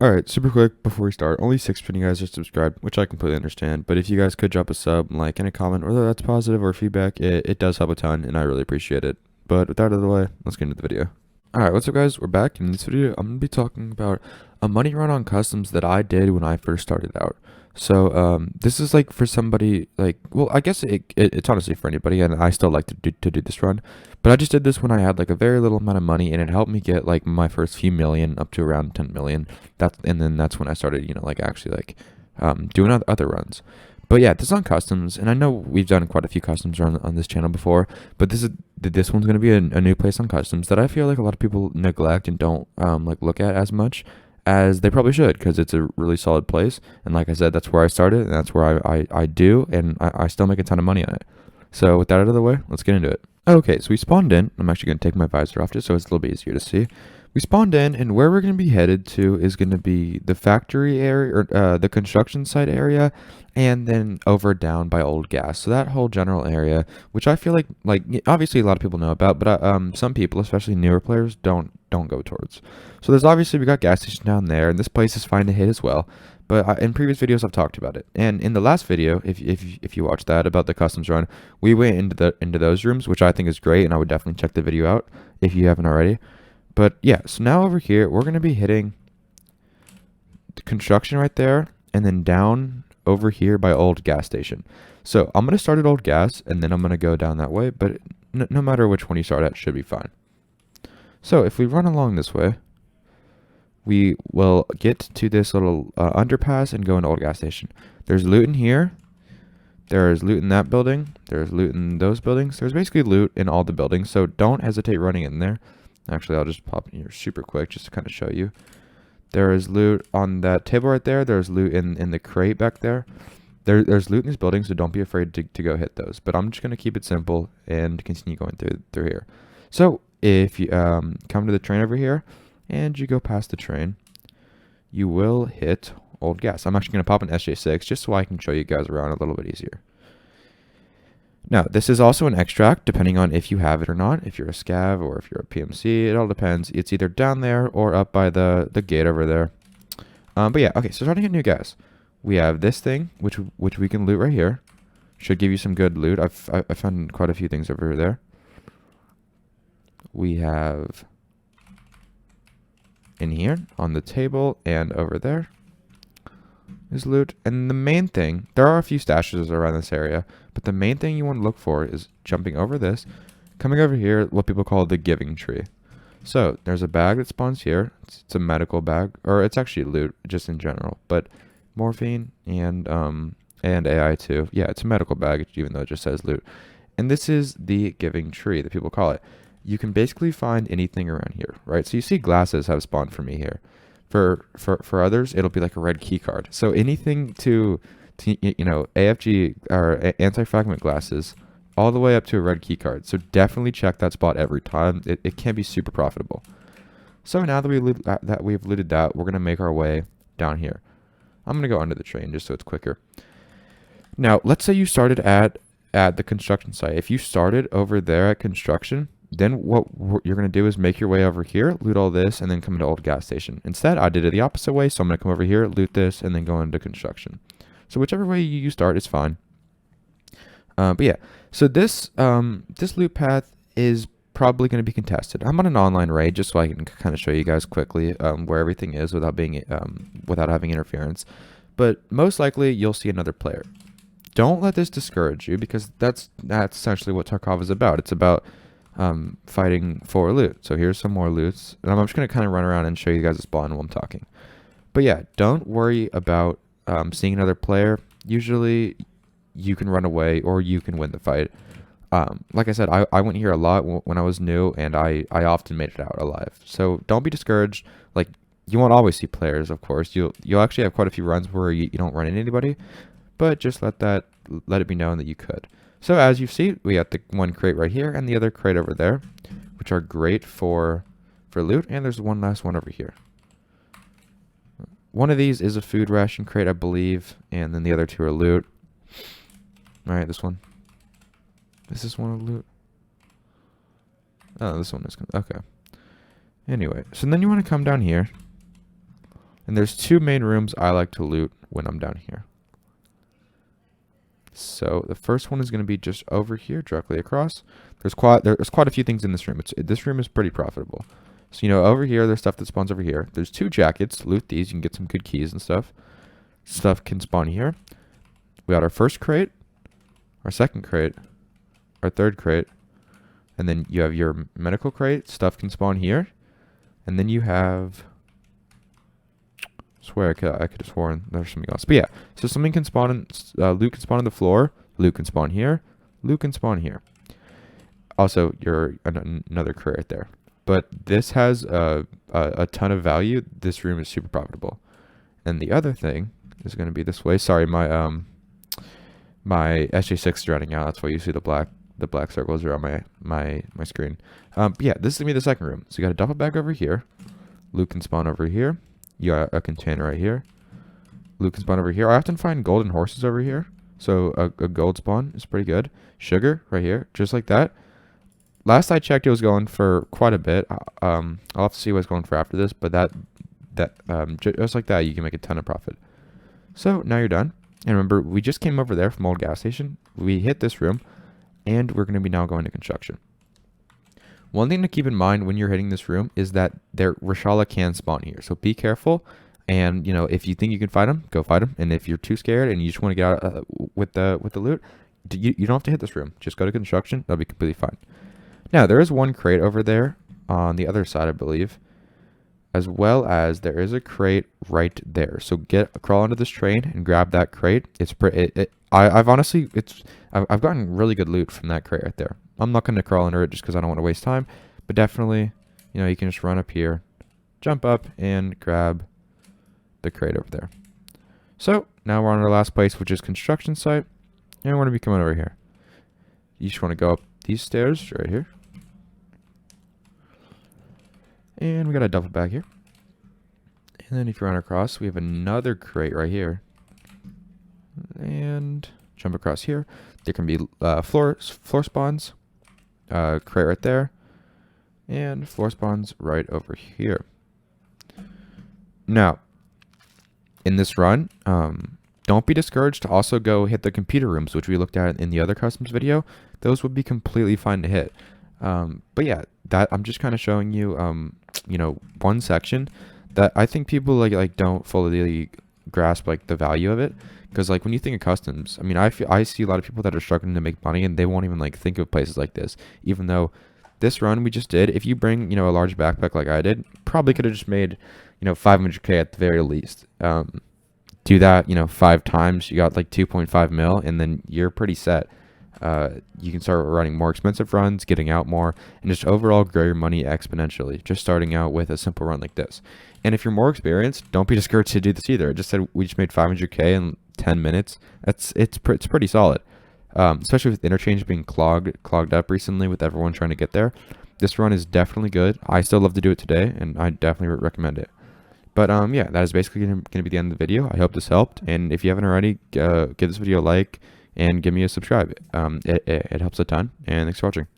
Alright, super quick before we start. Only 6% of you guys are subscribed, which I completely understand. But if you guys could drop a sub, like, and a comment, whether that's positive or feedback, it does help a ton, and I really appreciate it. But with that out of the way, let's get into the video. Alright, what's up guys? We're back. In this video, I'm going to be talking about a money run on customs that I did when I first started out. So, this is like for somebody, like, well, I guess it's honestly for anybody, and I still like to do this run. But I just did this when I had like a very little amount of money, and it helped me get like my first few million up to around 10 million. And then that's when I started, like actually like doing other runs. But yeah, this is on customs, and I know we've done quite a few customs on this channel before, but this one's gonna be a new place on customs that I feel like a lot of people neglect and don't like look at as much as they probably should, because it's a really solid place. And like I said, that's where I started, and that's where I do, and I still make a ton of money on it. So with that out of the way, let's get into it. Okay, so we spawned in. I'm actually going to take my visor off just so it's a little bit easier to see. We spawned in, and where we're going to be headed to is going to be the factory area, or the construction site area, and then over down by Old Gas. So that whole general area, which I feel like obviously a lot of people know about, but some people, especially newer players, don't go towards. So there's obviously, we got gas station down there, and this place is fine to hit as well. But in previous videos, I've talked about it, and in the last video, if you watched that about the customs run, we went into those rooms, which I think is great, and I would definitely check the video out if you haven't already. But yeah, so now over here, we're gonna be hitting the construction right there, and then down over here by Old Gas Station. So I'm gonna start at Old Gas, and then I'm gonna go down that way. But no matter which one you start at, should be fine. So if we run along this way, we will get to this little underpass and go into Old Gas Station. There's loot in here. There's loot in that building. There's loot in those buildings. There's basically loot in all the buildings, so don't hesitate running in there. Actually, I'll just pop in here super quick just to kind of show you. There is loot on that table right there. There's loot in the crate back there. There's loot in these buildings, so don't be afraid to go hit those. But I'm just going to keep it simple and continue going through here. So if you come to the train over here and you go past the train, you will hit Old Gas. I'm actually going to pop an SJ6 just so I can show you guys around a little bit easier. Now, this is also an extract, depending on if you have it or not. If you're a scav or if you're a PMC, it all depends. It's either down there or up by the gate over there. But yeah, okay, so starting at new gas. We have this thing, which we can loot right here. Should give you some good loot. I found quite a few things over there. We have in here on the table and over there is loot. And the main thing, there are a few stashes around this area, but the main thing you want to look for is jumping over this, coming over here, what people call the giving tree. So there's a bag that spawns here. It's a medical bag, or it's actually loot just in general, but morphine and AI too. Yeah, it's a medical bag, even though it just says loot. And this is the giving tree that people call it. You can basically find anything around here, right? So you see glasses have spawned for me here. For others, it'll be like a red key card. So anything to AFG or anti-fragment glasses, all the way up to a red key card. So definitely check that spot every time. It can be super profitable. So now that we've looted that, we're gonna make our way down here. I'm gonna go under the train just so it's quicker. Now, let's say you started at the construction site. If you started over there at construction, then what you're going to do is make your way over here, loot all this, and then come into Old Gas Station. Instead, I did it the opposite way, so I'm going to come over here, loot this, and then go into construction. So whichever way you start is fine. But yeah, so this loot path is probably going to be contested. I'm on an online raid just so I can kind of show you guys quickly where everything is without having interference. But most likely, you'll see another player. Don't let this discourage you, because that's essentially what Tarkov is about. It's about fighting for loot. So here's some more loots, and I'm just going to kind of run around and show you guys the spawn while I'm talking. But yeah, don't worry about seeing another player. Usually you can run away or you can win the fight. Like I said, I went here a lot when I was new, and I often made it out alive. So don't be discouraged. Like, you won't always see players, of course. You'll actually have quite a few runs where you don't run into anybody, but just let it be known that you could. So as you see, we got the one crate right here and the other crate over there, which are great for loot. And there's one last one over here. One of these is a food ration crate, I believe, and then the other two are loot. All right, this one. This is one of loot. Oh, this one is okay. Anyway, so then you want to come down here, And there's two main rooms I like to loot when I'm down here. So the first one is going to be just over here, directly across. There's quite a few things in this room. This room is pretty profitable. So, you know, over here, there's stuff that spawns over here. There's two jackets. Loot these. You can get some good keys and stuff. Stuff can spawn here. We got our first crate, our second crate, our third crate, and then you have your medical crate. Stuff can spawn here. And then you have... I swear I could have sworn there's something else. But yeah, so something can spawn in, loot can spawn on the floor, loot can spawn here, loot can spawn here. Also, another crate right there. But this has a ton of value. This room is super profitable. And the other thing is going to be this way. Sorry, my SJ6 is running out. That's why you see the black circles around my screen. But yeah, this is going to be the second room. So you got a duffel bag over here. Loot can spawn over here. You got a container right here. Loot can spawn over here. I often find golden horses over here. So a gold spawn is pretty good. Sugar right here, just like that. Last I checked, it was going for quite a bit. I'll have to see what it's going for after this, but just like that, you can make a ton of profit. So now you're done. And remember, we just came over there from old gas station. We hit this room, and we're going to be now going to construction. One thing to keep in mind when you're hitting this room is that Reshala can spawn here. So be careful. And, you know, if you think you can fight them, go fight them. And if you're too scared and you just want to get out with the loot, you don't have to hit this room. Just go to construction. That'll be completely fine. Now, there is one crate over there on the other side, I believe, as well as there is a crate right there. So crawl onto this train and grab that crate. I've gotten really good loot from that crate right there. I'm not going to crawl under it just because I don't want to waste time, but definitely, you know, you can just run up here, jump up, and grab the crate over there. So now we're on our last place, which is construction site, and we're going to be coming over here. You just want to go up these stairs right here, and we got a duffel bag here. And then if you run across, we have another crate right here, and jump across here. There can be floor spawns. Crate right there, and floor spawns right over here. Now, in this run, don't be discouraged to also go hit the computer rooms, which we looked at in the other customs video. Those would be completely fine to hit. But yeah, that I'm just kind of showing you, you know, one section that I think people like don't fully grasp like the value of it. Because like when you think of customs, I mean, I see a lot of people that are struggling to make money and they won't even like think of places like this. Even though this run we just did, if you bring, you know, a large backpack like I did, probably could have just made, you know, 500K at the very least. Do that, you know, 5 times, you got like 2.5 mil, and then you're pretty set. You can start running more expensive runs, getting out more, and just overall grow your money exponentially, just starting out with a simple run like this. And if you're more experienced, don't be discouraged to do this either. I just said we just made 500K in 10 minutes. It's pretty solid, especially with interchange being clogged up recently with everyone trying to get there. This run is definitely good. I still love to do it today, and I definitely recommend it. But yeah, that is basically going to be the end of the video. I hope this helped, and if you haven't already, give this video a like and give me a subscribe. It helps a ton, and thanks for watching.